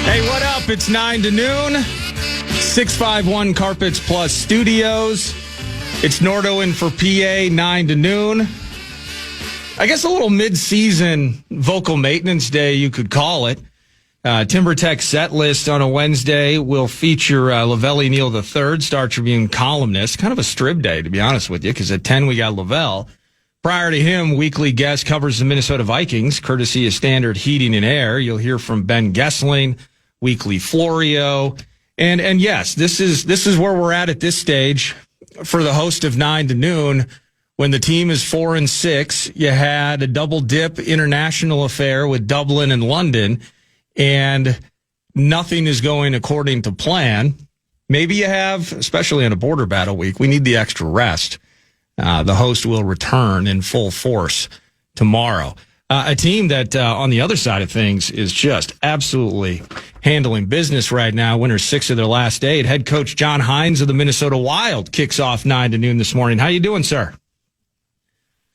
Hey, what up? It's 9 to noon. 651 Carpets Plus Studios. It's Nordo in for PA, 9 to noon. I guess a little mid-season vocal maintenance day, you could call it. Timber Tech set list on a Wednesday will feature Lavelli Neal III, Star Tribune columnist. Kind of a strib day, to be honest with you, because at 10 we got Lavelle. Prior to him, weekly guest covers the Minnesota Vikings, courtesy of Standard Heating and Air. You'll hear from Ben Gessling, weekly Florio. And yes, this is where we're at this stage for the host of 9 to noon. When the team is 4-6, you had a double dip international affair with Dublin and London, and nothing is going according to plan. Maybe you have, especially on a border battle week, we need the extra rest. The host will return in full force tomorrow. A team that, on the other side of things, is just absolutely handling business right now. Winners 6 of their last 8. Head coach John Hynes of the Minnesota Wild kicks off 9 to noon this morning. How you doing, sir?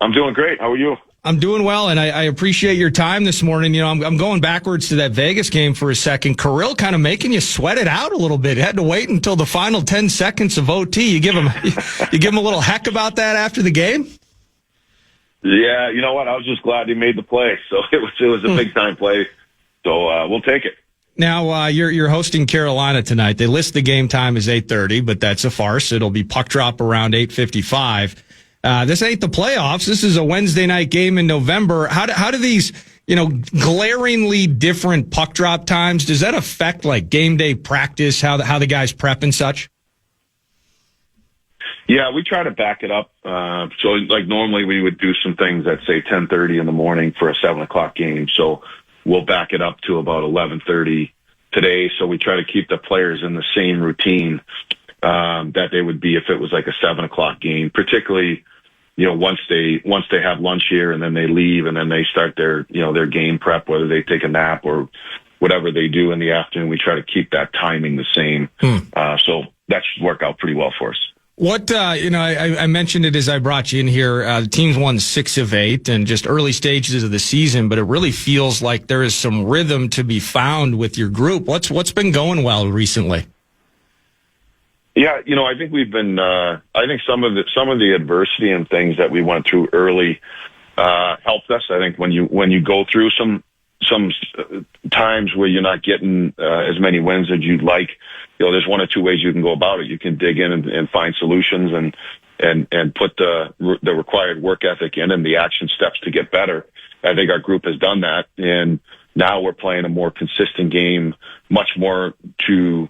I'm doing great. How are you? I'm doing well, and I appreciate your time this morning. You know, I'm going backwards to that Vegas game for a second. Kirill kind of making you sweat it out a little bit. You had to wait until the final 10 seconds of OT. You give him a little heck about that after the game? Yeah, you know what? I was just glad he made the play. So it was a big time play. So we'll take it. Now you're hosting Carolina tonight. They list the game time as 8:30, but that's a farce. It'll be puck drop around 8:55. This ain't the playoffs. This is a Wednesday night game in November. How do these, glaringly different puck drop times, does that affect like game day practice, how the guys prep and such? Yeah, we try to back it up. So like normally we would do some things at say 10:30 in the morning for a 7 o'clock game. So we'll back it up to about 11:30 today. So we try to keep the players in the same routine that they would be if it was like a 7 o'clock game, particularly, once they have lunch here and then they leave and then they start their game prep, whether they take a nap or whatever they do in the afternoon, we try to keep that timing the same. So that should work out pretty well for us. What, I mentioned it as I brought you in here. The team's won 6 of 8 and just early stages of the season, but it really feels like there is some rhythm to be found with your group. What's been going well recently? Yeah, I think we've been. I think some of the adversity and things that we went through early helped us. I think when you go through some times where you're not getting as many wins as you'd like, there's one or two ways you can go about it. You can dig in and find solutions and put the required work ethic in and the action steps to get better. I think our group has done that, and now we're playing a more consistent game, much more to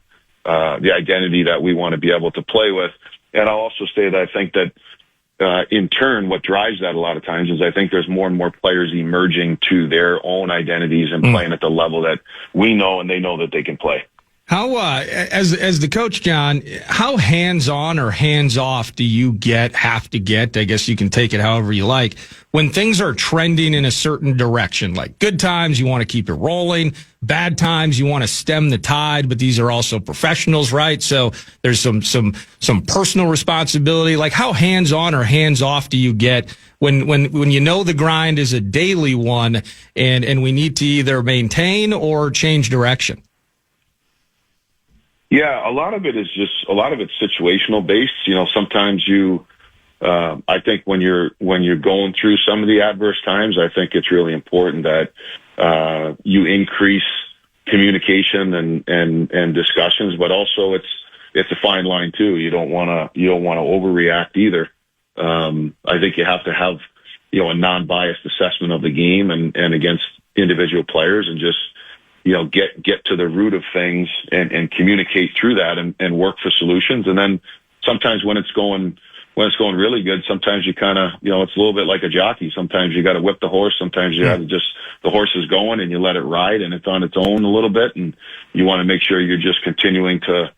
the identity that we want to be able to play with. And I'll also say that I think that in turn, what drives that a lot of times is I think there's more and more players emerging to their own identities and playing at the level that we know and they know that they can play. How, as the coach, John, how hands-on or hands-off do you have to get? I guess you can take it however you like. When things are trending in a certain direction, like good times, you want to keep it rolling. Bad times, you want to stem the tide, but these are also professionals, right? So there's some personal responsibility. Like how hands-on or hands-off do you get when you know the grind is a daily one and we need to either maintain or change direction? Yeah, a lot of it's situational based. Sometimes I think when you're going through some of the adverse times, I think it's really important that you increase communication and discussions, but also it's a fine line too. You don't want to overreact either. I think you have to have a non-biased assessment of the game and against individual players and just get to the root of things and communicate through that and work for solutions. And then sometimes when it's going really good, sometimes you kind of, it's a little bit like a jockey. Sometimes you got to whip the horse. Sometimes you got to the horse is going and you let it ride and it's on its own a little bit. And you want to make sure you're just continuing to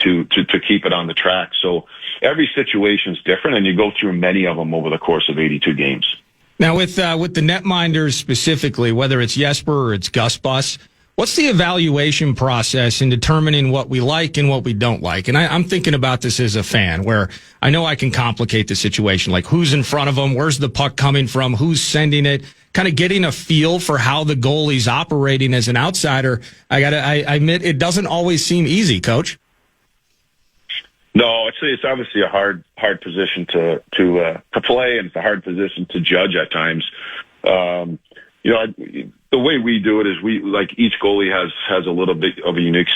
keep it on the track. So every situation is different and you go through many of them over the course of 82 games. Now with the netminders specifically, whether it's Jesper or it's Gus Bus, what's the evaluation process in determining what we like and what we don't like? And I'm thinking about this as a fan where I know I can complicate the situation, like who's in front of them, where's the puck coming from, who's sending it, kind of getting a feel for how the goalie's operating as an outsider, I admit it doesn't always seem easy, Coach. No, it's obviously a hard position to play, and it's a hard position to judge at times. The way we do it is each goalie has a little bit of a unique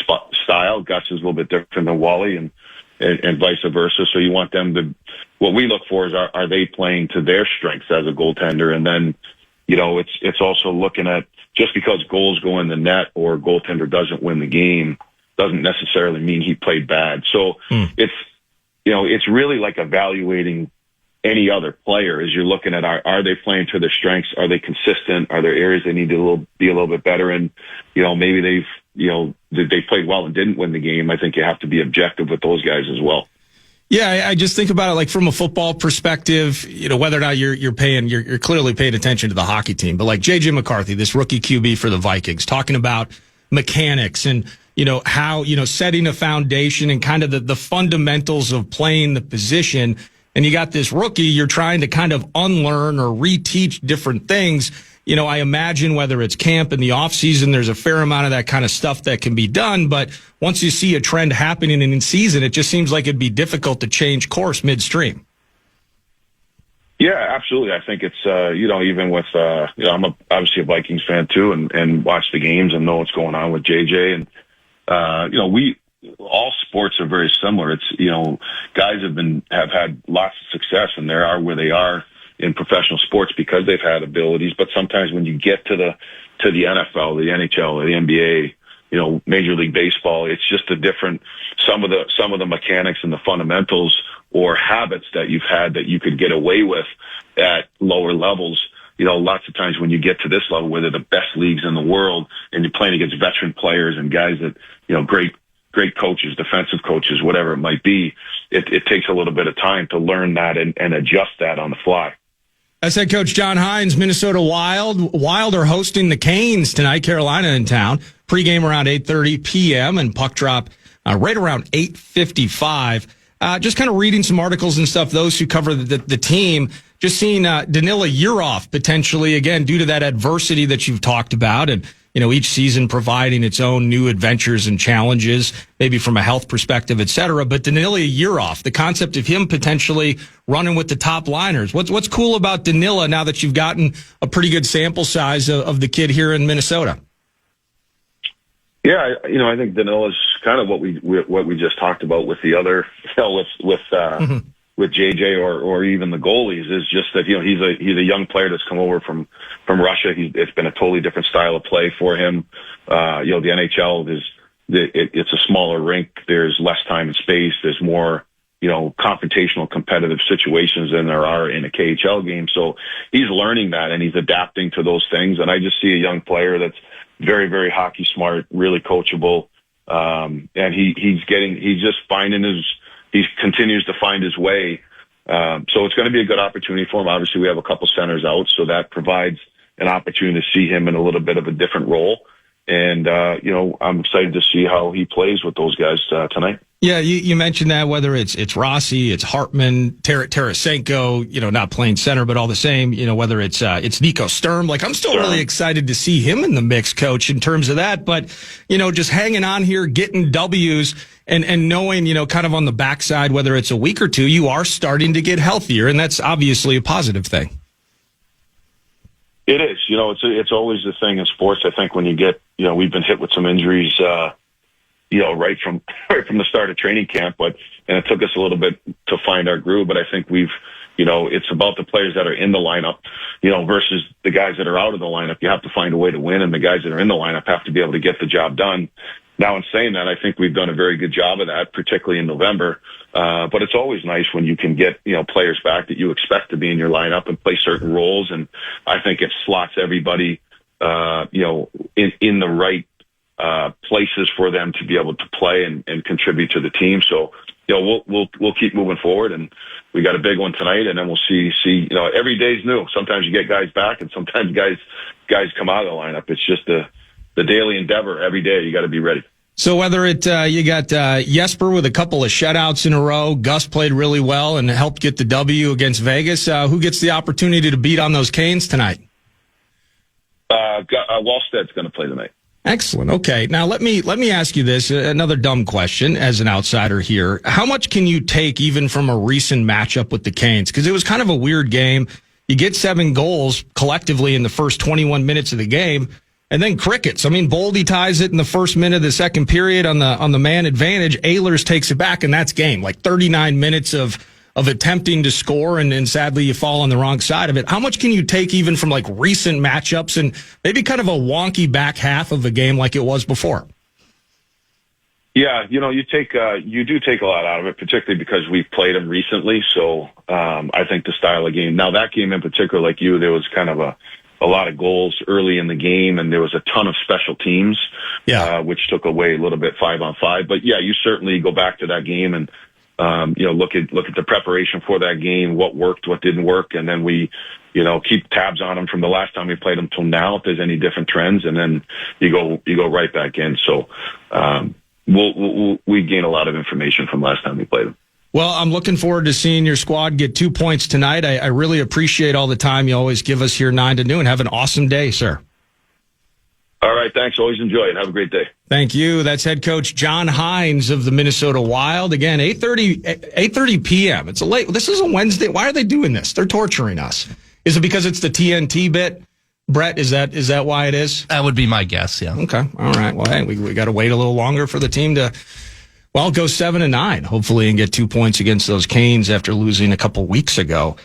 style. Gus is a little bit different than Wally, and vice versa. So you want them to. What we look for is are they playing to their strengths as a goaltender, and then it's also looking at, just because goals go in the net or goaltender doesn't win the game doesn't necessarily mean he played bad. So it's really like evaluating any other player, as you're looking at are they playing to their strengths? Are they consistent? Are there areas they need to be a little bit better in? Maybe they played well and didn't win the game. I think you have to be objective with those guys as well. Yeah, I just think about it like from a football perspective, whether or not you're clearly paying attention to the hockey team, but like J.J. McCarthy, this rookie QB for the Vikings, talking about mechanics and how setting a foundation and kind of the fundamentals of playing the position. And you got this rookie, you're trying to kind of unlearn or reteach different things. I imagine whether it's camp in the off season, there's a fair amount of that kind of stuff that can be done. But once you see a trend happening in season, it just seems like it'd be difficult to change course midstream. Yeah, absolutely. I think it's, even with, I'm obviously a Vikings fan too, and watch the games and know what's going on with JJ. And, all sports are very similar. It's, guys have had lots of success, and they are where they are in professional sports because they've had abilities. But sometimes when you get to the NFL, the NHL, the NBA, Major League Baseball, it's just a different, some of the mechanics and the fundamentals or habits that you've had that you could get away with at lower levels. Lots of times when you get to this level, where they're the best leagues in the world and you're playing against veteran players and guys that, great coaches, defensive coaches, whatever it might be, it takes a little bit of time to learn that and adjust that on the fly. That's head coach John Hynes, Minnesota Wild. Wild are hosting the Canes tonight, Carolina in town. Pregame around 8:30 p.m. and puck drop right around 8:55. Just kind of reading some articles and stuff, those who cover the team, just seeing Danila Yurov potentially, again, due to that adversity that you've talked about, and each season providing its own new adventures and challenges, maybe from a health perspective, et cetera. But Danila Yurov, the concept of him potentially running with the top liners. What's cool about Danila now that you've gotten a pretty good sample size of the kid here in Minnesota? Yeah, I think Danila's kind of what we just talked about with the other, with JJ or even the goalies, is just that he's a young player that's come over from Russia. It's been a totally different style of play for him. The NHL it's a smaller rink. There's less time and space. There's more confrontational, competitive situations than there are in a KHL game. So he's learning that and he's adapting to those things. And I just see a young player that's very, very hockey smart, really coachable. And he continues to find his way. So it's going to be a good opportunity for him. Obviously we have a couple centers out, so that provides an opportunity to see him in a little bit of a different role. And, I'm excited to see how he plays with those guys tonight. Yeah, you mentioned that, whether it's Rossi, it's Hartman, Tarasenko, not playing center, but all the same, whether it's Nico Sturm. Like, I'm still really excited to see him in the mix, Coach, in terms of that. But, just hanging on here, getting W's and knowing, kind of on the backside, whether it's a week or two, you are starting to get healthier. And that's obviously a positive thing. It is. It's always the thing in sports. I think when you get, we've been hit with some injuries, right from the start of training camp, and it took us a little bit to find our groove. But I think it's about the players that are in the lineup, versus the guys that are out of the lineup. You have to find a way to win, and the guys that are in the lineup have to be able to get the job done. Now, in saying that, I think we've done a very good job of that, particularly in November. But it's always nice when you can get, players back that you expect to be in your lineup and play certain roles. And I think it slots everybody, in the right places for them to be able to play and contribute to the team. So, we'll keep moving forward, and we got a big one tonight, and then we'll see, every day's new. Sometimes you get guys back and sometimes guys come out of the lineup. It's just the daily endeavor. Every day you got to be ready. So whether you got Jesper with a couple of shutouts in a row, Gus played really well and helped get the W against Vegas, who gets the opportunity to beat on those Canes tonight? Wallsted's going to play tonight. Excellent. Okay. Now let me ask you this, another dumb question as an outsider here. How much can you take even from a recent matchup with the Canes? Because it was kind of a weird game. You get 7 goals collectively in the first 21 minutes of the game, and then crickets. I mean, Boldy ties it in the first minute of the second period on the man advantage. Ehlers takes it back, and that's game. Like 39 minutes of attempting to score, and sadly you fall on the wrong side of it. How much can you take even from like recent matchups and maybe kind of a wonky back half of a game like it was before? Yeah, you do take a lot out of it, particularly because we've played them recently. So I think the style of game. Now that game in particular, like you, there was kind of a lot of goals early in the game, and there was a ton of special teams, which took away a little bit 5-on-5. But yeah, you certainly go back to that game and look at the preparation for that game, what worked, what didn't work, and then we, keep tabs on them from the last time we played them till now if there's any different trends, and then you go right back in. So we gain a lot of information from last time we played them. Well, I'm looking forward to seeing your squad get 2 points tonight. I really appreciate all the time you always give us here 9 to noon. Have an awesome day, sir. All right, thanks. Always enjoy it. Have a great day. Thank you. That's head coach John Hynes of the Minnesota Wild. Again, 8:30 p.m. It's this is a Wednesday. Why are they doing this? They're torturing us. Is it because it's the TNT bit? Brett, is that why it is? That would be my guess, yeah. Okay. All right. Well, hey, we got to wait a little longer for the team to, go 7-9, hopefully, and get 2 points against those Canes after losing a couple weeks ago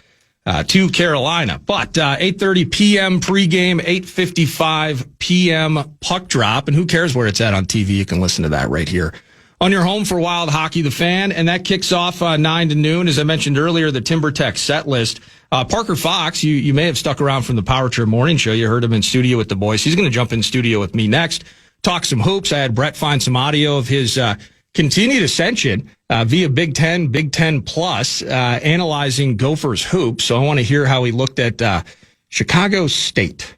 to Carolina. But 8:30 p.m. pregame, 8:55 p.m. puck drop. And who cares where it's at on TV? You can listen to that right here on your home for Wild Hockey, the Fan. And that kicks off 9 to noon. As I mentioned earlier, the TimberTech set list. Parker Fox, you may have stuck around from the Power Trip Morning Show. You heard him in studio with the boys. He's going to jump in studio with me next, talk some hoops. I had Brett find some audio of his continued ascension via Big Ten Plus, analyzing Gophers hoops. So I want to hear how he looked at Chicago State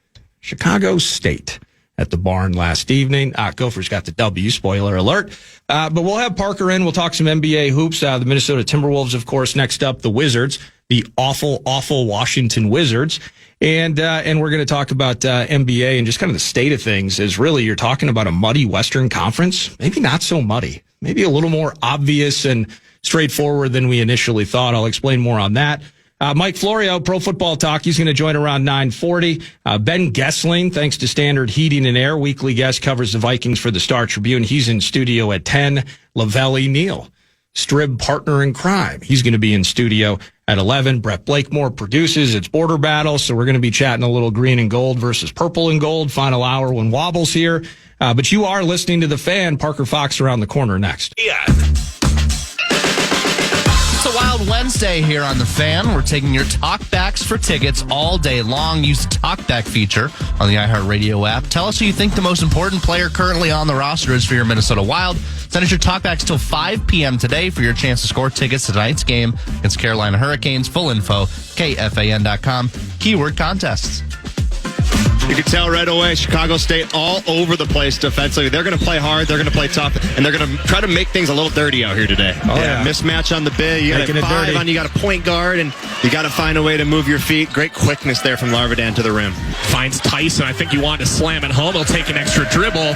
at the barn last evening. Gophers got the W, spoiler alert. But we'll have Parker in. We'll talk some NBA hoops. The Minnesota Timberwolves, of course. Next up, the Wizards, the awful Washington Wizards. And we're going to talk about NBA and just kind of the state of things. As really, you're talking about a muddy Western Conference. Maybe not so muddy. Maybe a little more obvious and straightforward than we initially thought. I'll explain more on that. Mike Florio, Pro Football Talk, he's going to join around 9:40. Ben Gessling, thanks to Standard Heating and Air, weekly guest, covers the Vikings for the Star Tribune. He's in studio at 10. Lavelli Neal, Strib partner in crime. He's going to be in studio at 11. Brett Blakemore produces. It's Border Battle, so we're going to be chatting a little green and gold versus purple and gold. Final hour when Wobble's here. But you are listening to The Fan. Parker Fox around the corner next. Yeah. It's a Wild Wednesday here on The Fan. We're taking your talkbacks for tickets all day long. Use the talkback feature on the iHeartRadio app. Tell us who you think the most important player currently on the roster is for your Minnesota Wild. Send us your talkbacks till 5 p.m. today for your chance to score tickets to tonight's game against Carolina Hurricanes. Full info, KFAN.com. Keyword contests. You can tell right away, Chicago State all over the place defensively. They're going to play hard, they're going to play tough, and they're going to try to make things a little dirty out here today. Oh, yeah. Mismatch on the bid. You got a 5 on, you got a point guard, and you got to find a way to move your feet. Great quickness there from Larvidan to the rim. Finds Tyson. I think you want to slam it home. He'll take an extra dribble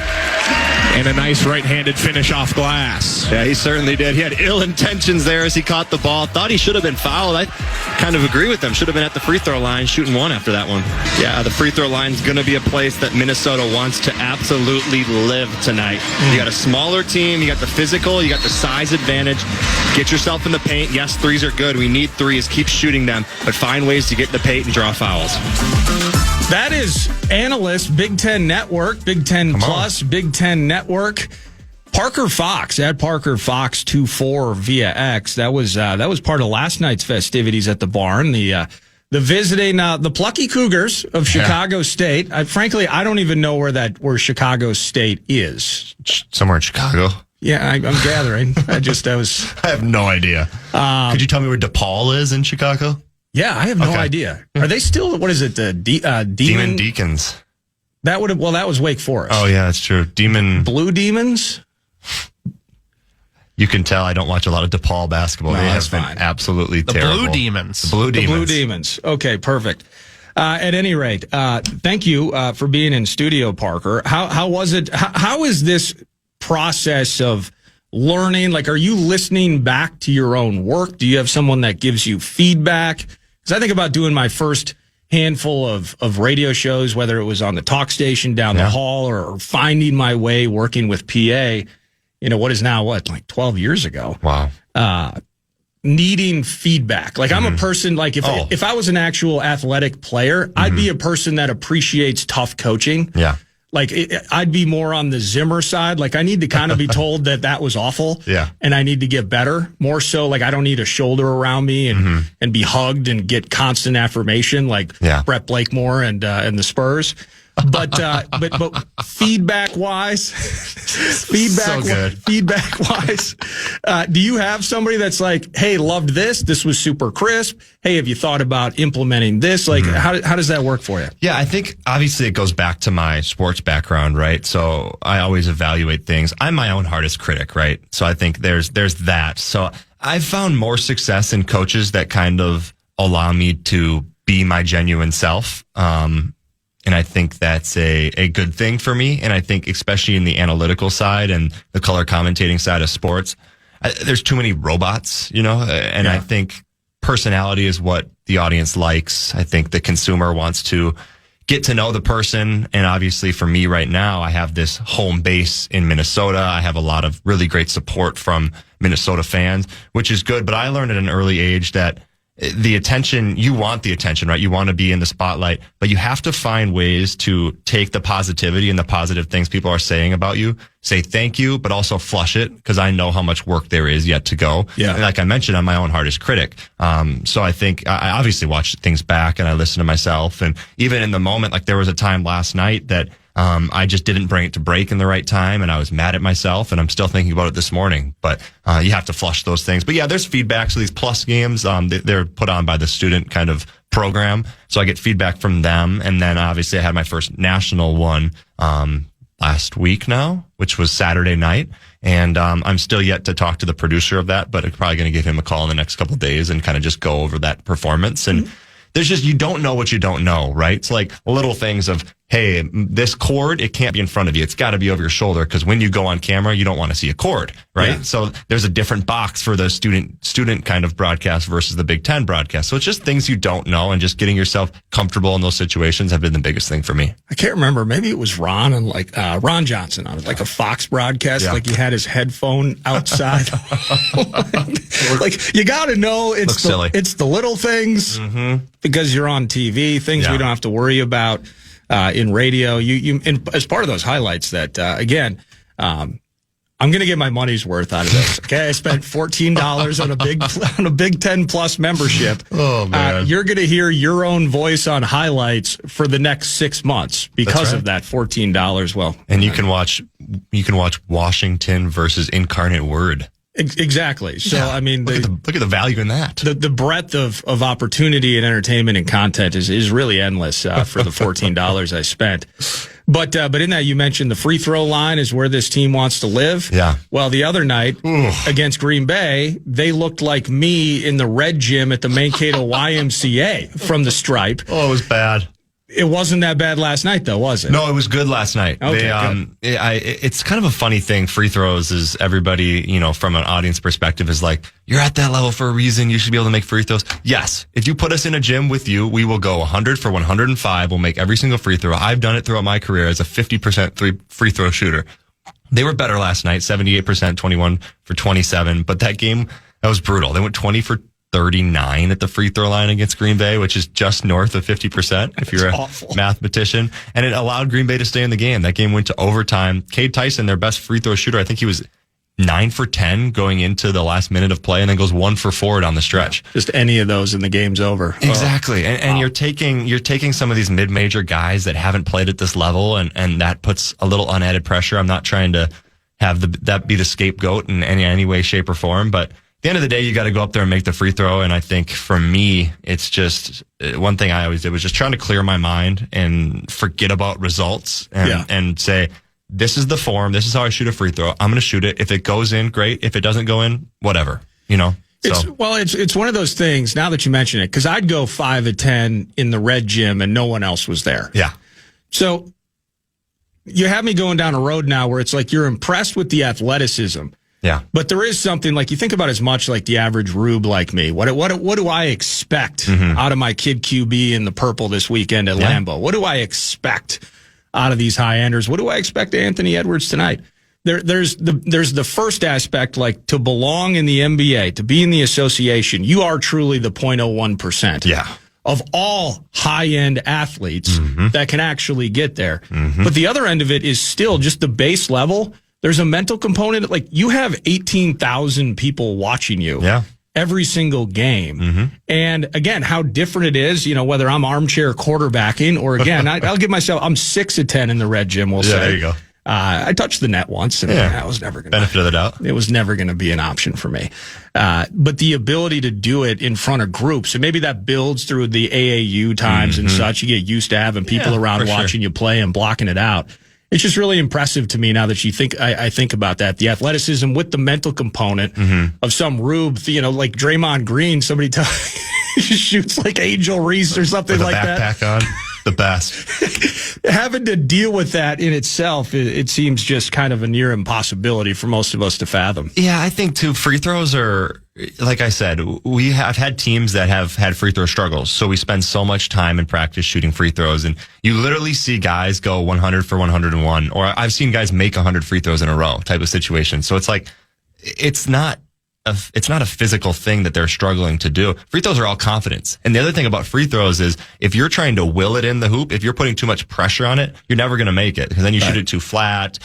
and a nice right-handed finish off glass. Yeah, he certainly did. He had ill intentions there as he caught the ball. Thought he should have been fouled. I kind of agree with him. Should have been at the free throw line, shooting one after that one. Yeah, the free throw line's going to be a place that Minnesota wants to absolutely live tonight. You got a smaller team, you got the physical, you got the size advantage. Get yourself in the paint. Yes, threes are good. We need threes. Keep shooting them, but find ways to get in the paint and draw fouls. That is analyst, Big Ten Network, Big Ten Plus, Big Ten Network. Parker Fox at Parker Fox 24 via X. That was part of last night's festivities at the barn. The visiting the plucky Cougars of Chicago State. Frankly, I don't even know where Chicago State is. Somewhere in Chicago. Yeah, I'm gathering. I have no idea. Could you tell me where DePaul is in Chicago? Yeah, I have no idea. Are they still? What is it? Demon Deacons. That was Wake Forest. Oh yeah, that's true. Blue Demons. You can tell I don't watch a lot of DePaul basketball. No, they have been fine. absolutely terrible. Blue Demons. The Blue Demons. Okay, perfect. At any rate, thank you for being in studio, Parker. How was it? How is this process of learning? Like, are you listening back to your own work? Do you have someone that gives you feedback? Because I think about doing my first handful of radio shows, whether it was on the talk station down the hall or finding my way working with PA, what is now like 12 years ago. Wow. Needing feedback. Like, I'm a person, like if I was an actual athletic player, I'd be a person that appreciates tough coaching. Yeah. Like, I'd be more on the Zimmer side. Like, I need to kind of be told that was awful. Yeah. And I need to get better. More so, like, I don't need a shoulder around me and be hugged and get constant affirmation like Brett Blakemore and the Spurs. But feedback wise, do you have somebody that's like, hey, loved this? This was super crisp. Hey, have you thought about implementing this? Like, how does that work for you? Yeah, I think obviously it goes back to my sports background, right? So I always evaluate things. I'm my own hardest critic, right? So I think there's that. So I've found more success in coaches that kind of allow me to be my genuine self. And I think that's a good thing for me. And I think especially in the analytical side and the color commentating side of sports, there's too many robots, and I think personality is what the audience likes. I think the consumer wants to get to know the person. And obviously for me right now, I have this home base in Minnesota. I have a lot of really great support from Minnesota fans, which is good. But I learned at an early age that you want the attention, right? You want to be in the spotlight, but you have to find ways to take the positivity and the positive things people are saying about you, say thank you, but also flush it, because I know how much work there is yet to go. Yeah. And like I mentioned, I'm my own hardest critic. So I think I obviously watch things back and I listen to myself. And even in the moment, like there was a time last night that I just didn't bring it to break in the right time, and I was mad at myself, and I'm still thinking about it this morning. But you have to flush those things. But yeah, there's feedback. So these plus games, they're put on by the student kind of program. So I get feedback from them. And then obviously I had my first national one last week now, which was Saturday night. And I'm still yet to talk to the producer of that, but I'm probably going to give him a call in the next couple of days and kind of just go over that performance. And there's just, you don't know what you don't know, right? It's like little things of, hey, this cord, it can't be in front of you. It's got to be over your shoulder, because when you go on camera, you don't want to see a cord, right? Yeah. So there's a different box for the student kind of broadcast versus the Big Ten broadcast. So it's just things you don't know, and just getting yourself comfortable in those situations have been the biggest thing for me. I can't remember. Maybe it was Ron and Ron Johnson on like a Fox broadcast. Yeah. Like he had his headphone outside. like you got to know it's the little things, because you're on TV, things we don't have to worry about. In radio, you as part of those highlights that, again, I'm going to get my money's worth out of this. Okay. I spent $14 on a Big Ten Plus membership. Oh, man. You're going to hear your own voice on highlights for the next 6 months because of that $14. Well, and you can watch Washington versus Incarnate Word. Exactly. So, I mean, look at the value in that. The breadth of opportunity and entertainment and content is really endless for the $14 I spent. But in that, you mentioned the free throw line is where this team wants to live. Yeah. Well, the other night against Green Bay, they looked like me in the red gym at the Mankato YMCA from the stripe. Oh, it was bad. It wasn't that bad last night, though, was it? No, it was good last night. Okay, it's kind of a funny thing. Free throws is everybody, from an audience perspective, is like, you're at that level for a reason. You should be able to make free throws. Yes. If you put us in a gym with you, we will go 100 for 105. We'll make every single free throw. I've done it throughout my career as a 50% free throw shooter. They were better last night, 78%, 21 for 27. But that game, that was brutal. They went 20 for 39 at the free throw line against Green Bay, which is just north of 50% if you're a mathematician. And it allowed Green Bay to stay in the game. That game went to overtime. Cade Tyson, their best free throw shooter, I think he was 9 for 10 going into the last minute of play, and then goes 1 for 4 down the stretch. Just any of those and the game's over. Exactly. And you're taking some of these mid-major guys that haven't played at this level, and that puts a little unadded pressure. I'm not trying to have that be the scapegoat in any way, shape, or form, but at the end of the day, you got to go up there and make the free throw. And I think for me, it's just one thing I always did was just trying to clear my mind and forget about results and say, this is the form. This is how I shoot a free throw. I'm going to shoot it. If it goes in, great. If it doesn't go in, whatever, It's one of those things, now that you mention it, because I'd go 5 of 10 in the red gym and no one else was there. Yeah. So you have me going down a road now where it's like you're impressed with the athleticism. Yeah. But there is something, like, you think about as much like the average rube like me. What do I expect out of my kid QB in the purple this weekend at Lambeau? What do I expect out of these high-enders? What do I expect to Anthony Edwards tonight? There's the first aspect, like, to belong in the NBA, to be in the association, you are truly the 0.01%. Yeah. Of all high-end athletes that can actually get there. But the other end of it is still just the base level. There's a mental component. Like, you have 18,000 people watching you every single game. And again, how different it is, whether I'm armchair quarterbacking or, again, I'll give myself, I'm 6 of 10 in the red gym, we'll say. There you go. I touched the net once, and that was never going to benefit of the doubt. It was never going to be an option for me. But the ability to do it in front of groups, and maybe that builds through the AAU times and such. You get used to having people around watching you play and blocking it out. It's just really impressive to me now that I think about that. The athleticism with the mental component of some rube, like Draymond Green, somebody shoots like Angel Reese or something with like that. Backpack on. The best. Having to deal with that in itself, it seems just kind of a near impossibility for most of us to fathom. Yeah, I think too, free throws are, like I said, I've had teams that have had free throw struggles. So we spend so much time in practice shooting free throws, and you literally see guys go 100 for 101, or I've seen guys make 100 free throws in a row type of situation. So it's like, it's not a physical thing that they're struggling to do. Free throws are all confidence. And the other thing about free throws is if you're trying to will it in the hoop, if you're putting too much pressure on it, you're never going to make it, because then you shoot it too flat.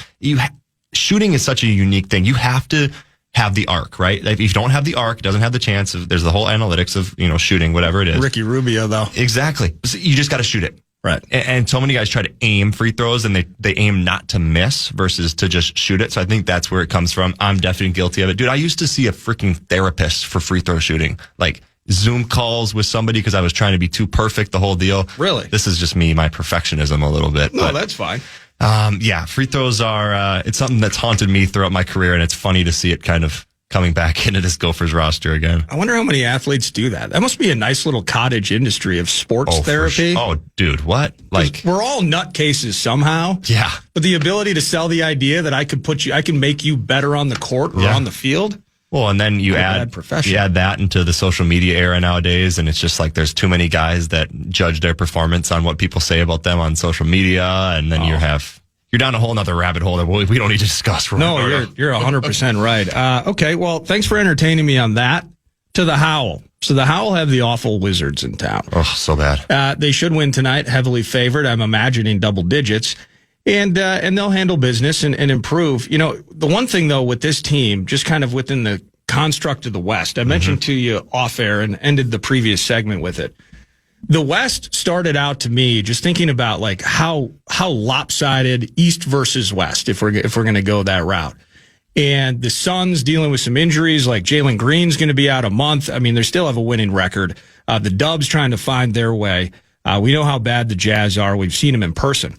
Shooting is such a unique thing. You have to have the arc, right? If you don't have the arc, it doesn't have the chance of, there's the whole analytics of, shooting, whatever it is. Ricky Rubio, though. Exactly. So you just got to shoot it. Right. And so many guys try to aim free throws, and they aim not to miss versus to just shoot it. So I think that's where it comes from. I'm definitely guilty of it. Dude, I used to see a freaking therapist for free throw shooting, like Zoom calls with somebody because I was trying to be too perfect, the whole deal. Really? This is just me, my perfectionism a little bit. No, that's fine. Free throws are, it's something that's haunted me throughout my career, and it's funny to see it kind of coming back into this Gophers roster again. I wonder how many athletes do that. That must be a nice little cottage industry of sports therapy. Oh, dude, what? Like, we're all nutcases somehow. Yeah. But the ability to sell the idea that I can make you better on the court or on the field. Well, and then you add that into the social media era nowadays, and it's just like there's too many guys that judge their performance on what people say about them on social media, and then you're down a whole nother rabbit hole that we don't need to discuss. No, you're 100% right. Okay, well, thanks for entertaining me on that. To the Howl. So the Howl have the awful Wizards in town. Oh, so bad. They should win tonight, heavily favored. I'm imagining double digits. And they'll handle business and improve. The one thing, though, with this team, just kind of within the construct of the West, I mentioned to you off air and ended the previous segment with it. The West started out, to me, just thinking about like how lopsided East versus West, if we're going to go that route. And the Suns dealing with some injuries, like Jalen Green's going to be out a month. I mean, they still have a winning record. The Dubs trying to find their way. We know how bad the Jazz are. We've seen them in person.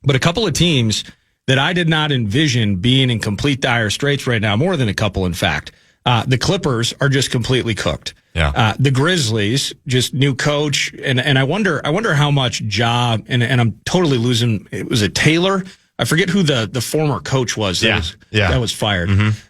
But a couple of teams that I did not envision being in complete dire straits right now, more than a couple, in fact. The Clippers are just completely cooked. Yeah. The Grizzlies, just new coach, and I wonder how much Ja, and I'm totally losing. Was it Taylor? I forget who the former coach was. That was fired.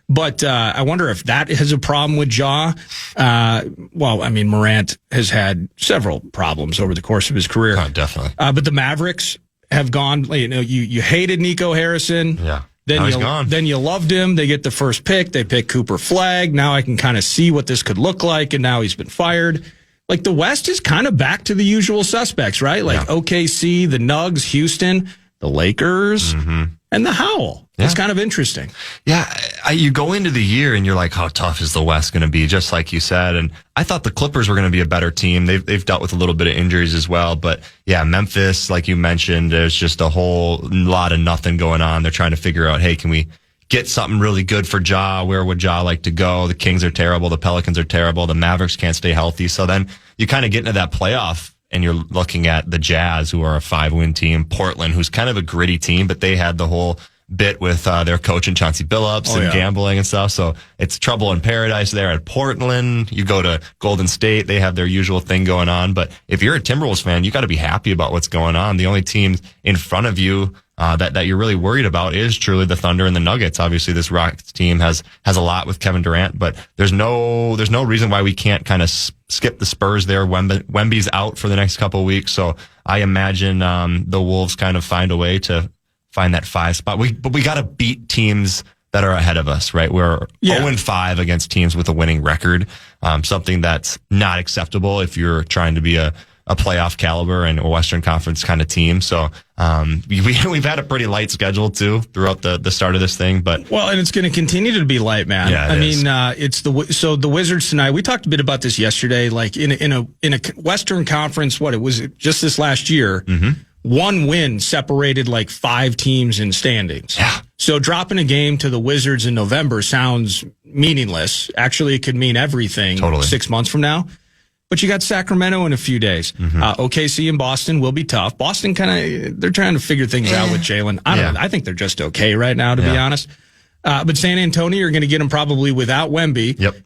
But I wonder if that has a problem with Ja. Well, I mean, Morant has had several problems over the course of his career. Oh, definitely. But the Mavericks have gone. You hated Nico Harrison. Yeah. Then he's gone. Then you loved him. They get the first pick. They pick Cooper Flagg. Now I can kind of see what this could look like. And now he's been fired. Like, the West is kind of back to the usual suspects, right? Like OKC, the Nugs, Houston, the Lakers, and the Howl. It's kind of interesting. Yeah, you go into the year and you're like, how tough is the West going to be? Just like you said. And I thought the Clippers were going to be a better team. They've dealt with a little bit of injuries as well. But yeah, Memphis, like you mentioned, there's just a whole lot of nothing going on. They're trying to figure out, hey, can we get something really good for Ja? Where would Ja like to go? The Kings are terrible. The Pelicans are terrible. The Mavericks can't stay healthy. So then you kind of get into that playoff. And you're looking at the Jazz, who are a 5-win team, Portland, who's kind of a gritty team, but they had the whole bit with their coach and Chauncey Billups and gambling and stuff. So it's trouble in paradise there at Portland. You go to Golden State, they have their usual thing going on. But if you're a Timberwolves fan, you got to be happy about what's going on. The only team in front of you that you're really worried about is truly the Thunder and the Nuggets. Obviously, this Rockets team has a lot with Kevin Durant, but there's no reason why we can't kind of skip the Spurs there. Wemby's out for the next couple of weeks, so I imagine the Wolves kind of find a way to find that 5 spot. But we got to beat teams that are ahead of us, right? We're 0-5 against teams with a winning record, something that's not acceptable if you're trying to be a playoff caliber and a Western Conference kind of team. So we've had a pretty light schedule too throughout the start of this thing. But and it's going to continue to be light, man. Yeah, I mean, it's the Wizards tonight. We talked a bit about this yesterday. Like in a Western Conference, it was just this last year. Mm-hmm. One win separated like 5 teams in standings. Yeah. So dropping a game to the Wizards in November sounds meaningless. Actually, it could mean everything 6 months from now. But you got Sacramento in a few days. Mm-hmm. OKC and Boston will be tough. Boston they're trying to figure things out with Jalen. I don't know. I think they're just okay right now, to be honest. But San Antonio, you're going to get them probably without Wemby. Yep.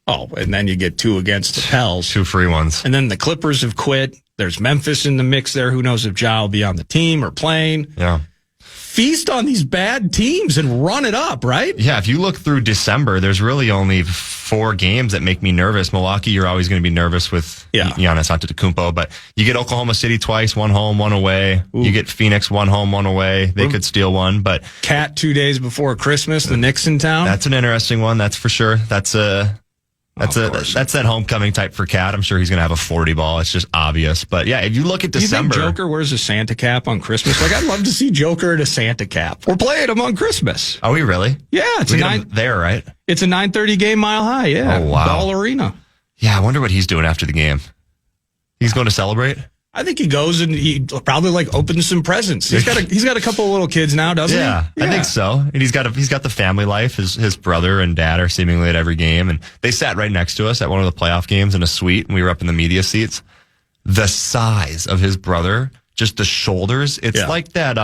Oh, and then you get 2 against the Pels. 2 free ones. And then the Clippers have quit. There's Memphis in the mix there. Who knows if Ja will be on the team or playing. Yeah. Feast on these bad teams and run it up, right? Yeah, if you look through December, there's really only 4 games that make me nervous. Milwaukee, you're always going to be nervous with Giannis Antetokounmpo, but you get Oklahoma City twice, 1 home, 1 away. Ooh. You get Phoenix 1 home, 1 away. They could steal one, but Cat 2 days before Christmas, the Knicks in town. That's an interesting one, that's for sure. That's that homecoming type for Cat. I'm sure he's going to have a 40 ball. It's just obvious. But yeah, if you look at December. Do you think Joker wears a Santa cap on Christmas? Like, I'd love to see Joker in a Santa cap. We're playing him on Christmas. Are we really? Yeah, it's there, right? It's a 9:30 game, Mile High. Yeah. Oh, wow. Ball Arena. Yeah, I wonder what he's doing after the game. He's going to celebrate? I think he goes and he probably opens some presents. He's got a couple of little kids now, doesn't he? Yeah, I think so. And he's got the family life. His brother and dad are seemingly at every game, and they sat right next to us at one of the playoff games in a suite, and we were up in the media seats. The size of his brother, just the shoulders. It's like that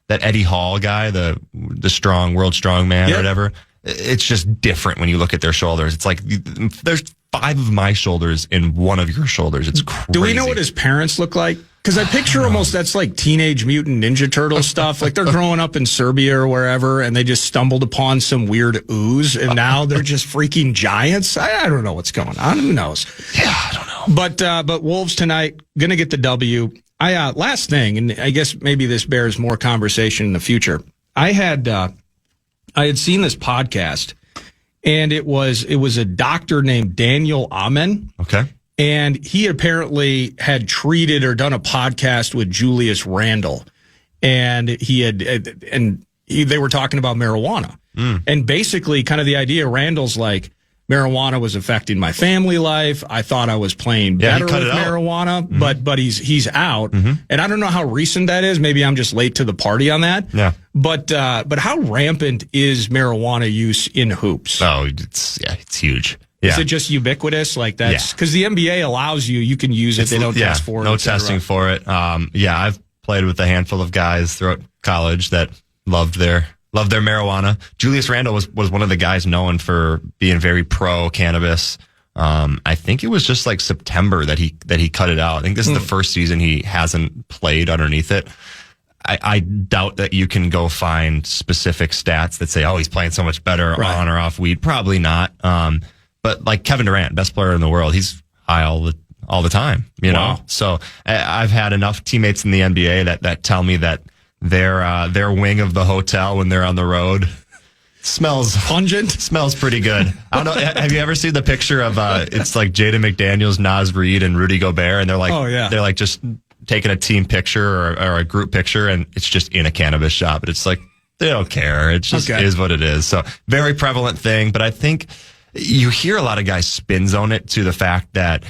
Eddie Hall guy, the strong world strongman or whatever. It's just different when you look at their shoulders. It's like there's 5 of my shoulders in one of your shoulders. It's crazy. Do we know what his parents look like? Because I picture almost that's like Teenage Mutant Ninja Turtle stuff. Like they're growing up in Serbia or wherever, and they just stumbled upon some weird ooze, and now they're just freaking giants. I don't know what's going on. Who knows? Yeah, I don't know. But Wolves tonight gonna get the W. Last thing, and I guess maybe this bears more conversation in the future. I had seen this podcast, and it was a doctor named Daniel Amen. Okay. And he apparently had treated or done a podcast with Julius Randle, and they were talking about marijuana. And basically kind of the idea, Randall's like, marijuana was affecting my family life. I thought I was playing better with marijuana, but he's out. And I don't know how recent that is. Maybe I'm just late to the party on that. Yeah. But how rampant is marijuana use in hoops? Oh, it's huge. Yeah. Is it just ubiquitous? Like that's because the NBA allows you can use it. They don't test for it. No testing for it. I've played with a handful of guys throughout college that loved their marijuana. Julius Randle was one of the guys known for being very pro cannabis. I think it was just like September that he cut it out. I think this is the first season he hasn't played underneath it. I doubt that you can go find specific stats that say, oh, he's playing so much better on or off weed. Probably not. But like Kevin Durant, best player in the world, he's high all the time, you know? So I've had enough teammates in the NBA that tell me that their wing of the hotel when they're on the road smells pungent, smells pretty good. I don't know. Have you ever seen the picture of it's like Jaden McDaniels, Naz Reid, and Rudy Gobert, and they're like, they're like just taking a team picture or a group picture, and it's just in a cannabis shop, and it's like they don't care. It just is what it is. So very prevalent thing, but I think you hear a lot of guys spin zone it to the fact that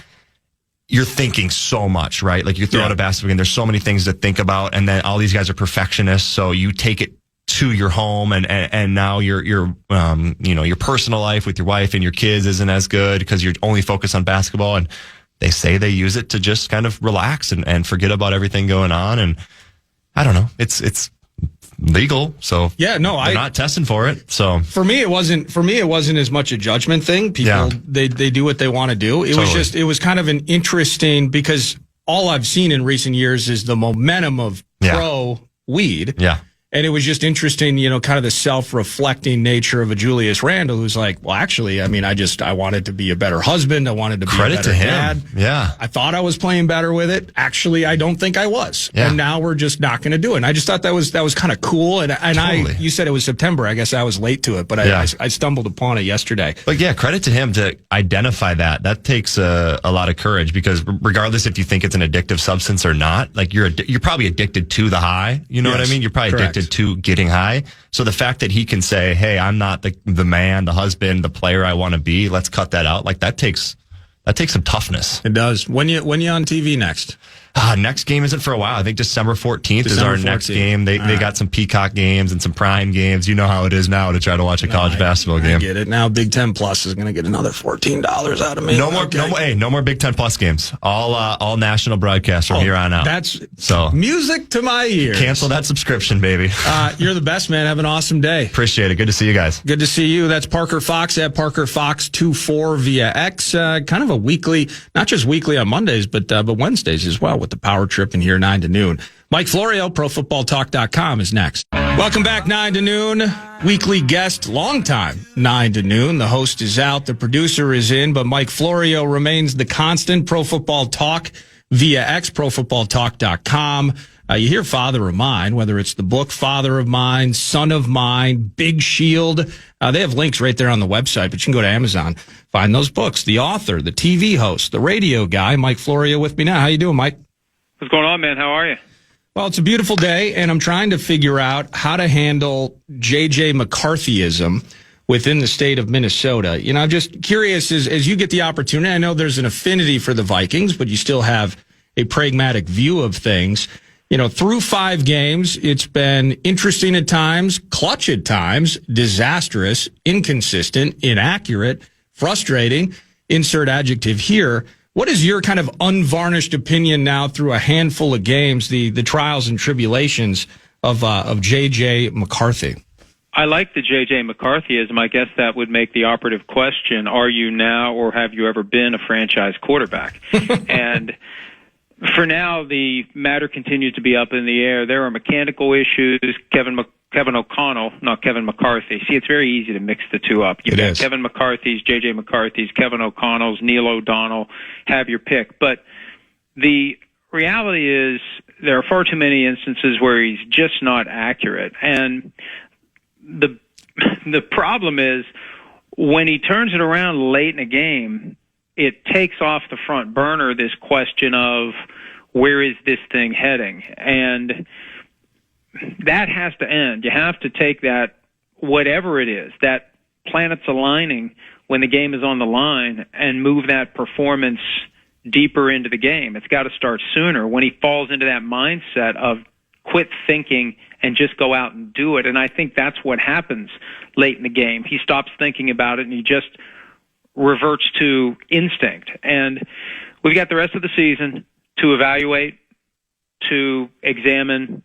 you're thinking so much, right? Like you throw out a basketball game, there's so many things to think about, and then all these guys are perfectionists, so you take it to your home, and now your personal life with your wife and your kids isn't as good because you're only focused on basketball. And they say they use it to just kind of relax and forget about everything going on. And I don't know, it's legal. So yeah, no, they're not testing for it. So for me, it wasn't as much a judgment thing. People, they do what they want to do. It was kind of an interesting, because all I've seen in recent years is the momentum of pro weed. Yeah. And it was just interesting, kind of the self-reflecting nature of a Julius Randle, who's like, well, actually, I mean, I wanted to be a better husband. I wanted to be a better dad. Yeah. I thought I was playing better with it. Actually, I don't think I was. Yeah. And now we're just not going to do it. And I just thought that was kind of cool. And Totally. you said it was September. I guess I was late to it, but I stumbled upon it yesterday. But yeah, credit to him to identify that. That takes a lot of courage, because regardless if you think it's an addictive substance or not, like you're probably addicted to the high. You know what I mean? You're probably addicted to getting high. So the fact that he can say, hey, I'm not the man, the husband, the player I want to be, let's cut that out. Like that takes some toughness. It does. When you on TV next? Next game isn't for a while. I think December 14th is our next game. They got some Peacock games and some Prime games. You know how it is now to try to watch a college basketball game. I get it. Now Big Ten Plus is going to get another $14 out of me. No more Big Ten Plus games. All national broadcasts from here on out. That's music to my ears. Cancel that subscription, baby. You're the best, man. Have an awesome day. Appreciate it. Good to see you guys. Good to see you. That's Parker Fox at Parker Fox 24 via X. Kind of a weekly, not just weekly on Mondays, but Wednesdays as well, with the Power Trip in here 9 to noon. Mike Florio, ProFootballTalk.com is next. Welcome back, 9 to noon. Weekly guest, long time, 9 to noon. The host is out, the producer is in, but Mike Florio remains the constant. Pro Football Talk via X, ProFootballTalk.com. You hear Father of Mine, whether it's the book Father of Mine, Son of Mine, Big Shield. They have links right there on the website, but you can go to Amazon, find those books. The author, the TV host, the radio guy, Mike Florio with me now. How you doing, Mike? What's going on, man? How are you? Well, it's a beautiful day, and I'm trying to figure out how to handle J.J. McCarthyism within the state of Minnesota. I'm just curious, as you get the opportunity, I know there's an affinity for the Vikings, but you still have a pragmatic view of things. Through 5 games, it's been interesting at times, clutch at times, disastrous, inconsistent, inaccurate, frustrating, insert adjective here. What is your kind of unvarnished opinion now through a handful of games, the trials and tribulations of J.J. McCarthy? I like the J.J. McCarthyism. I guess that would make the operative question, are you now or have you ever been a franchise quarterback? And for now, the matter continues to be up in the air. There are mechanical issues. Kevin O'Connell, not Kevin McCarthy. See, it's very easy to mix the two up. You've got Kevin McCarthy's, J.J. McCarthy's, Kevin O'Connell's, Neil O'Donnell. Have your pick. But the reality is there are far too many instances where he's just not accurate. And the problem is when he turns it around late in a game, it takes off the front burner this question of where is this thing heading? And that has to end. You have to take that, whatever it is, that planets aligning when the game is on the line, and move that performance deeper into the game. It's got to start sooner when he falls into that mindset of quit thinking and just go out and do it. And I think that's what happens late in the game. He stops thinking about it and he just reverts to instinct. And we've got the rest of the season to evaluate, to examine,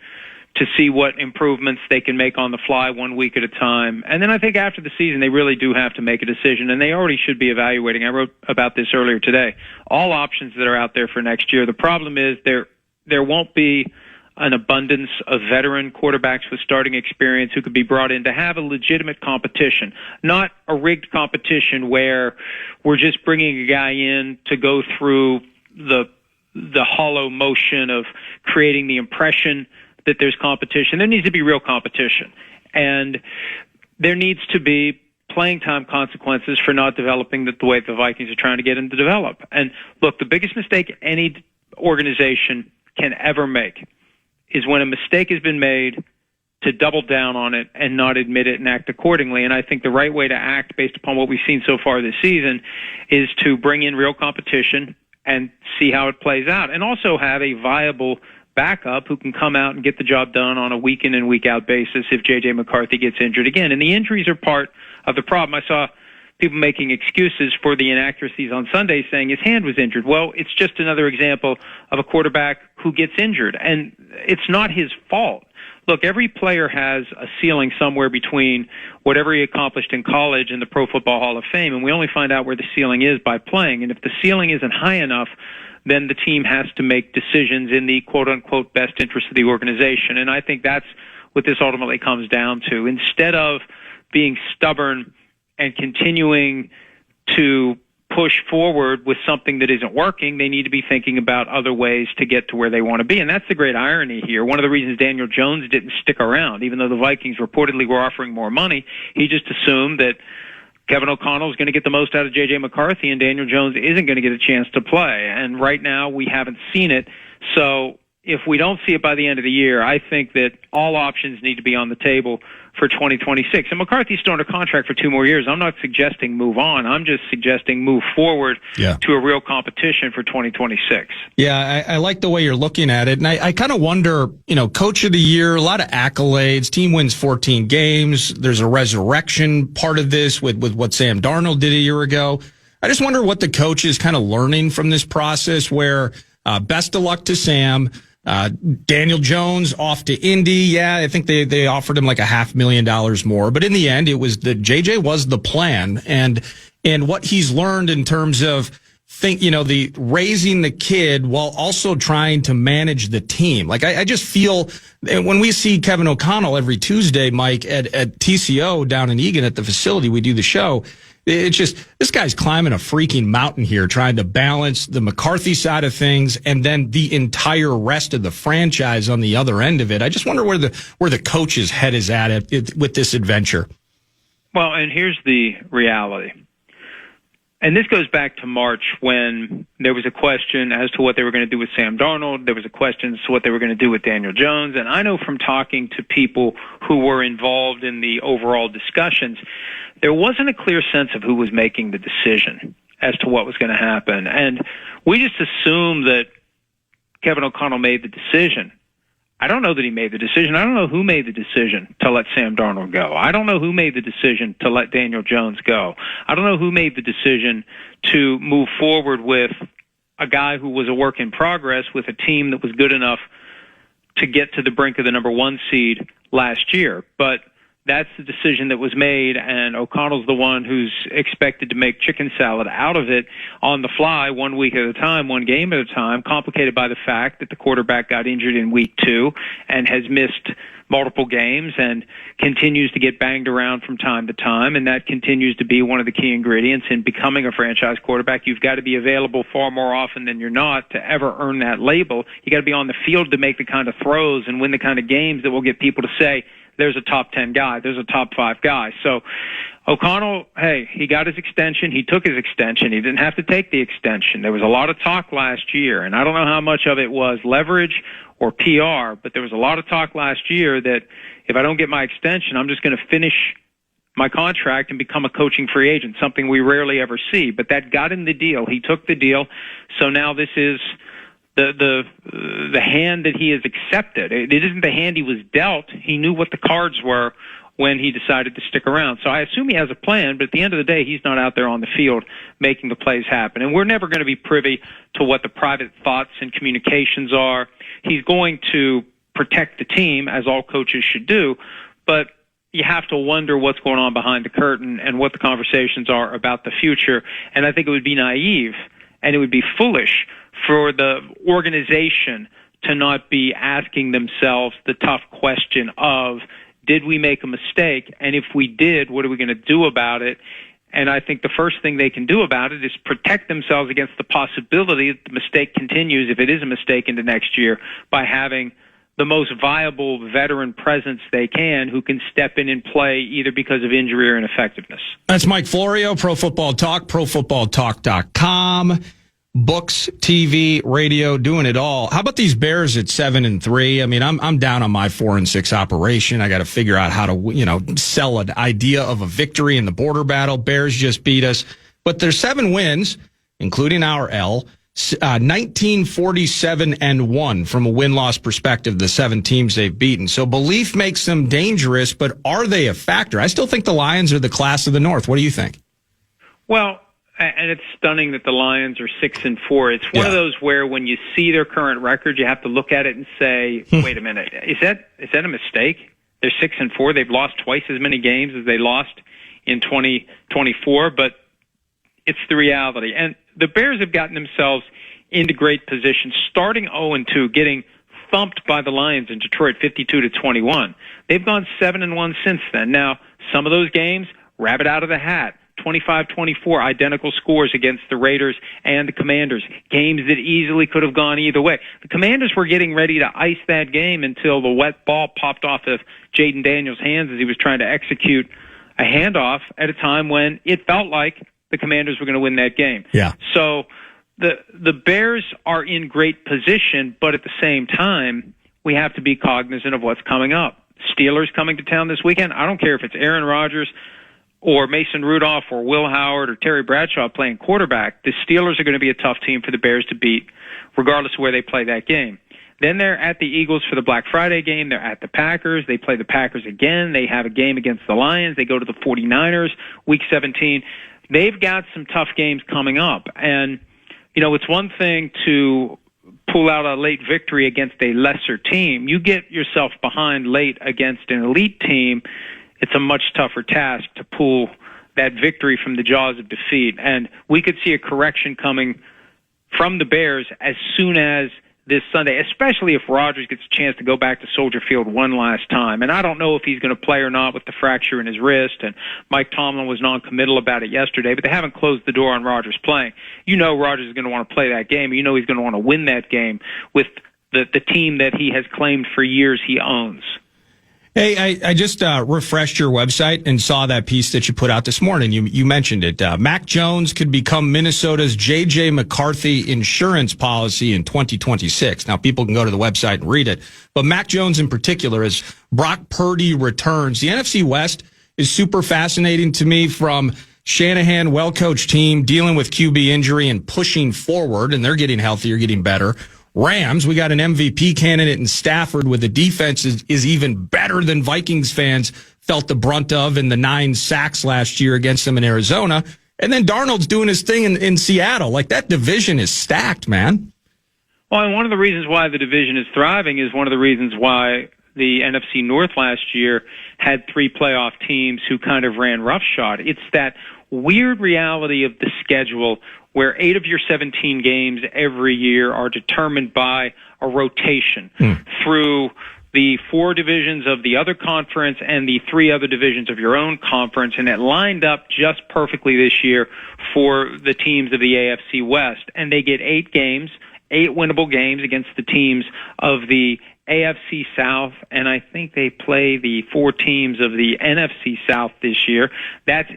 to see what improvements they can make on the fly 1 week at a time. And then I think after the season, they really do have to make a decision, and they already should be evaluating. I wrote about this earlier today. All options that are out there for next year. The problem is there won't be an abundance of veteran quarterbacks with starting experience who could be brought in to have a legitimate competition, not a rigged competition where we're just bringing a guy in to go through the hollow motion of creating the impression that there's competition. There needs to be real competition. And there needs to be playing time consequences for not developing the way the Vikings are trying to get him to develop. And look, the biggest mistake any organization can ever make is when a mistake has been made to double down on it and not admit it and act accordingly. And I think the right way to act based upon what we've seen so far this season is to bring in real competition and see how it plays out, and also have a viable backup who can come out and get the job done on a week in and week out basis if J.J. McCarthy gets injured again. And the injuries are part of the problem. I saw people making excuses for the inaccuracies on Sunday, saying his hand was injured. Well, it's just another example of a quarterback who gets injured, and it's not his fault. look, every player has a ceiling somewhere between whatever he accomplished in college and the Pro Football Hall of Fame, and we only find out where the ceiling is by playing. And if the ceiling isn't high enough, then the team has to make decisions in the quote-unquote best interest of the organization. And I think that's what this ultimately comes down to. Instead of being stubborn and continuing to push forward with something that isn't working, they need to be thinking about other ways to get to where they want to be. And that's the great irony here. One of the reasons Daniel Jones didn't stick around, even though the Vikings reportedly were offering more money, he just assumed that Kevin O'Connell is going to get the most out of J.J. McCarthy and Daniel Jones isn't going to get a chance to play. And right now we haven't seen it. So if we don't see it by the end of the year, I think that all options need to be on the table for 2026. And McCarthy's still under contract for 2 more years. I'm not suggesting move on. I'm just suggesting move forward to a real competition for 2026. Yeah, I like the way you're looking at it. And I kind of wonder, coach of the year, a lot of accolades. Team wins 14 games. There's a resurrection part of this with what Sam Darnold did a year ago. I just wonder what the coach is kind of learning from this process where best of luck to Sam. Daniel Jones off to Indy. Yeah, I think they offered him like $500,000 more, but in the end, it was JJ was the plan, and what he's learned in terms of the raising the kid while also trying to manage the team. Like I just feel when we see Kevin O'Connell every Tuesday, Mike, at TCO down in Eagan at the facility we do the show. It's just, this guy's climbing a freaking mountain here, trying to balance the McCarthy side of things and then the entire rest of the franchise on the other end of it. I just wonder where the coach's head is at with this adventure. Well, and here's the reality. And this goes back to March when there was a question as to what they were going to do with Sam Darnold. There was a question as to what they were going to do with Daniel Jones. And I know from talking to people who were involved in the overall discussions, there wasn't a clear sense of who was making the decision as to what was going to happen. And we just assumed that Kevin O'Connell made the decision. I don't know that he made the decision. I don't know who made the decision to let Sam Darnold go. I don't know who made the decision to let Daniel Jones go. I don't know who made the decision to move forward with a guy who was a work in progress with a team that was good enough to get to the brink of the number 1 seed last year. But that's the decision that was made, and O'Connell's the one who's expected to make chicken salad out of it on the fly, 1 week at a time, 1 game at a time, complicated by the fact that the quarterback got injured in week 2 and has missed multiple games and continues to get banged around from time to time, and that continues to be one of the key ingredients in becoming a franchise quarterback. You've got to be available far more often than you're not to ever earn that label. You got to be on the field to make the kind of throws and win the kind of games that will get people to say, there's a top 10 guy, there's a top 5 guy. So O'Connell, hey, he got his extension. He took his extension. He didn't have to take the extension. There was a lot of talk last year, and I don't know how much of it was leverage or PR, but there was a lot of talk last year that if I don't get my extension, I'm just going to finish my contract and become a coaching free agent, something we rarely ever see. But that got him the deal. He took the deal. So now this is the hand that he has accepted. It isn't the hand he was dealt. He knew what the cards were when he decided to stick around. So I assume he has a plan, but at the end of the day, he's not out there on the field making the plays happen. And we're never going to be privy to what the private thoughts and communications are. He's going to protect the team, as all coaches should do, but you have to wonder what's going on behind the curtain and what the conversations are about the future. And I think it would be naive and it would be foolish for the organization to not be asking themselves the tough question of, did we make a mistake? And if we did, what are we going to do about it? And I think the first thing they can do about it is protect themselves against the possibility that the mistake continues, if it is a mistake, into next year by having the most viable veteran presence they can who can step in and play either because of injury or ineffectiveness. That's Mike Florio, Pro Football Talk, ProFootballTalk.com. Books, TV, radio, doing it all. How about these Bears at 7-3? I mean, I'm down on my 4-6 operation. I got to figure out how to, sell an idea of a victory in the border battle. Bears just beat us, but there's 7 wins, including our L. 1947-1 from a win-loss perspective, the 7 teams they've beaten. So belief makes them dangerous, but are they a factor? I still think the Lions are the class of the North. What do you think? Well, and it's stunning that the Lions are 6-4. It's one of those where when you see their current record, you have to look at it and say, wait a minute, is that a mistake? They're 6-4. They've lost twice as many games as they lost in 2024, but it's the reality. And the Bears have gotten themselves into great position, starting 0-2, getting thumped by the Lions in Detroit 52-21. They've gone 7-1 since then. Now, some of those games, rabbit out of the hat. 25-24, identical scores against the Raiders and the Commanders. Games that easily could have gone either way. The Commanders were getting ready to ice that game until the wet ball popped off of Jaden Daniels' hands as he was trying to execute a handoff at a time when it felt like the Commanders were going to win that game. Yeah. So the Bears are in great position, but at the same time, we have to be cognizant of what's coming up. Steelers coming to town this weekend. I don't care if it's Aaron Rodgers or Mason Rudolph or Will Howard or Terry Bradshaw playing quarterback. The Steelers are going to be a tough team for the Bears to beat, regardless of where they play that game. Then they're at the Eagles for the Black Friday game. They're at the Packers. They play the Packers again. They have a game against the Lions. They go to the 49ers, Week 17. They've got some tough games coming up. And, you know, it's one thing to pull out a late victory against a lesser team. You get yourself behind late against an elite team, it's a much tougher task to pull that victory from the jaws of defeat. And we could see a correction coming from the Bears as soon as this Sunday, especially if Rodgers gets a chance to go back to Soldier Field one last time. And I don't know if he's going to play or not with the fracture in his wrist, and Mike Tomlin was non-committal about it yesterday, but they haven't closed the door on Rodgers playing. You know Rodgers is going to want to play that game. You know he's going to want to win that game with the team that he has claimed for years he owns. Hey, I just refreshed your website and saw that piece that you put out this morning. You mentioned it. Mac Jones could become Minnesota's J.J. McCarthy insurance policy in 2026. Now, people can go to the website and read it. But Mac Jones in particular, as Brock Purdy returns, the NFC West is super fascinating to me from Shanahan, well-coached team, dealing with QB injury and pushing forward, and they're getting healthier, getting better. Rams, we got an MVP candidate in Stafford with the defense is even better than Vikings fans felt the brunt of in the 9 sacks last year against them in Arizona. And then Darnold's doing his thing in Seattle. Like, that division is stacked, man. Well, and one of the reasons why the division is thriving is one of the reasons why the NFC North last year had 3 playoff teams who kind of ran roughshod. It's that weird reality of the schedule where 8 of your 17 games every year are determined by a rotation through the 4 divisions of the other conference and the 3 other divisions of your own conference, and it lined up just perfectly this year for the teams of the AFC West. And they get 8 games, 8 winnable games against the teams of the AFC South, and I think they play the 4 teams of the NFC South this year. That's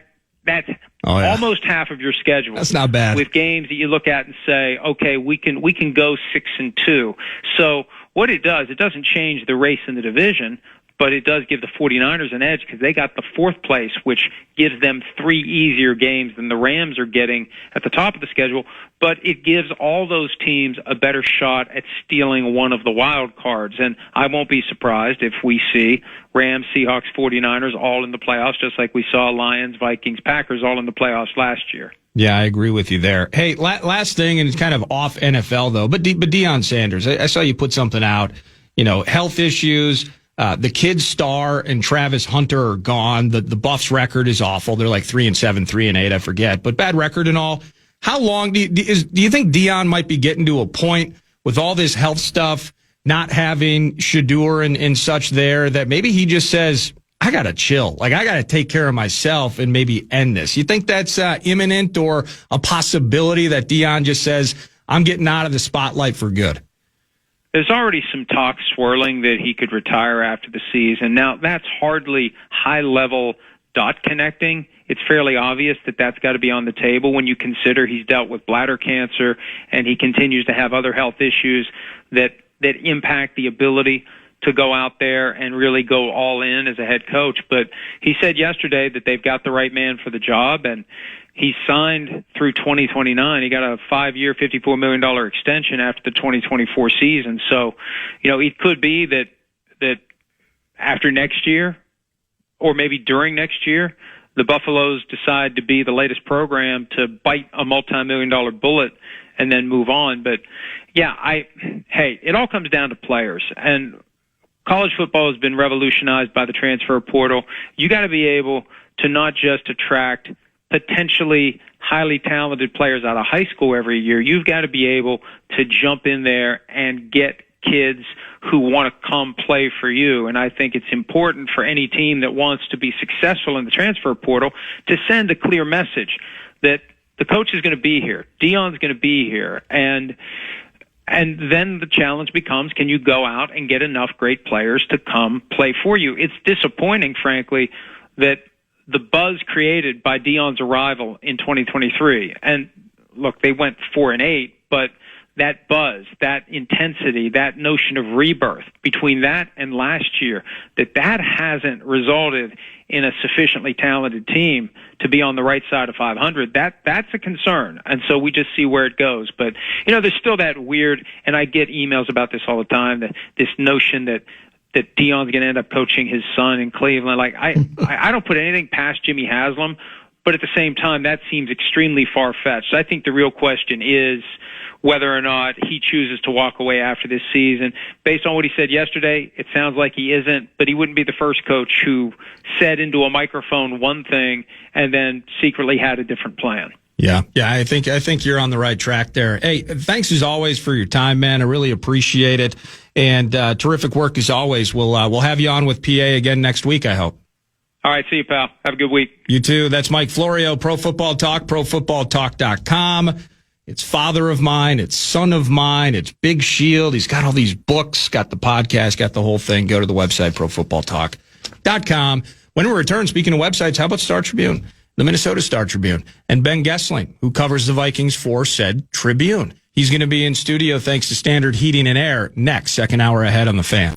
almost half of your schedule. That's not bad. With games that you look at and say, okay, we can go 6-2. So what it does, it doesn't change the race in the division, but it does give the 49ers an edge because they got the 4th place, which gives them 3 easier games than the Rams are getting at the top of the schedule. But it gives all those teams a better shot at stealing one of the wild cards. And I won't be surprised if we see Rams, Seahawks, 49ers all in the playoffs, just like we saw Lions, Vikings, Packers all in the playoffs last year. Yeah, I agree with you there. Hey, last thing, and it's kind of off NFL, though, but Deion Sanders, I saw you put something out, health issues. The kid Star and Travis Hunter are gone. The Buffs record is awful. They're like 3-7, 3-8, I forget, but bad record and all. How long do you think Deion might be getting to a point with all this health stuff, not having Shadur and such there, that maybe he just says, I got to chill. Like, I got to take care of myself and maybe end this. You think that's imminent or a possibility that Deion just says, I'm getting out of the spotlight for good? There's already some talk swirling that he could retire after the season. Now, that's hardly high-level dot connecting. It's fairly obvious that that's got to be on the table when you consider he's dealt with bladder cancer and he continues to have other health issues that impact the ability to go out there and really go all in as a head coach. But he said yesterday that they've got the right man for the job, and he signed through 2029. He got a 5-year, $54 million extension after the 2024 season. So, it could be that after next year, or maybe during next year, the Buffaloes decide to be the latest program to bite a multi-million-dollar bullet and then move on. But yeah, it all comes down to players. And college football has been revolutionized by the transfer portal. You got to be able to not just attract potentially highly talented players out of high school every year. You've got to be able to jump in there and get kids who want to come play for you. And I think it's important for any team that wants to be successful in the transfer portal to send a clear message that the coach is going to be here. Deion's going to be here. And then the challenge becomes, can you go out and get enough great players to come play for you? It's disappointing, frankly, that the buzz created by Deion's arrival in 2023, and look, they went 4-8, but that buzz, that intensity, that notion of rebirth between that and last year, that hasn't resulted in a sufficiently talented team to be on the right side of 500, that's a concern. And so we just see where it goes. But, there's still that weird, and I get emails about this all the time, that this notion that Deion's going to end up coaching his son in Cleveland. Like, I don't put anything past Jimmy Haslam, but at the same time, that seems extremely far-fetched. I think the real question is whether or not he chooses to walk away after this season. Based on what he said yesterday, it sounds like he isn't, but he wouldn't be the first coach who said into a microphone one thing and then secretly had a different plan. Yeah, I think you're on the right track there. Hey, thanks as always for your time, man. I really appreciate it, and terrific work as always. We'll have you on with PA again next week, I hope. All right, see you, pal. Have a good week. You too. That's Mike Florio, Pro Football Talk, ProFootballTalk.com. It's father of mine. It's son of mine. It's Big Shield. He's got all these books, got the podcast, got the whole thing. Go to the website, ProFootballTalk.com. When we return, speaking of websites, how about Star Tribune? The Minnesota Star Tribune, and Ben Gessling, who covers the Vikings for said Tribune. He's going to be in studio thanks to Standard Heating and Air next, second hour ahead on the Fan.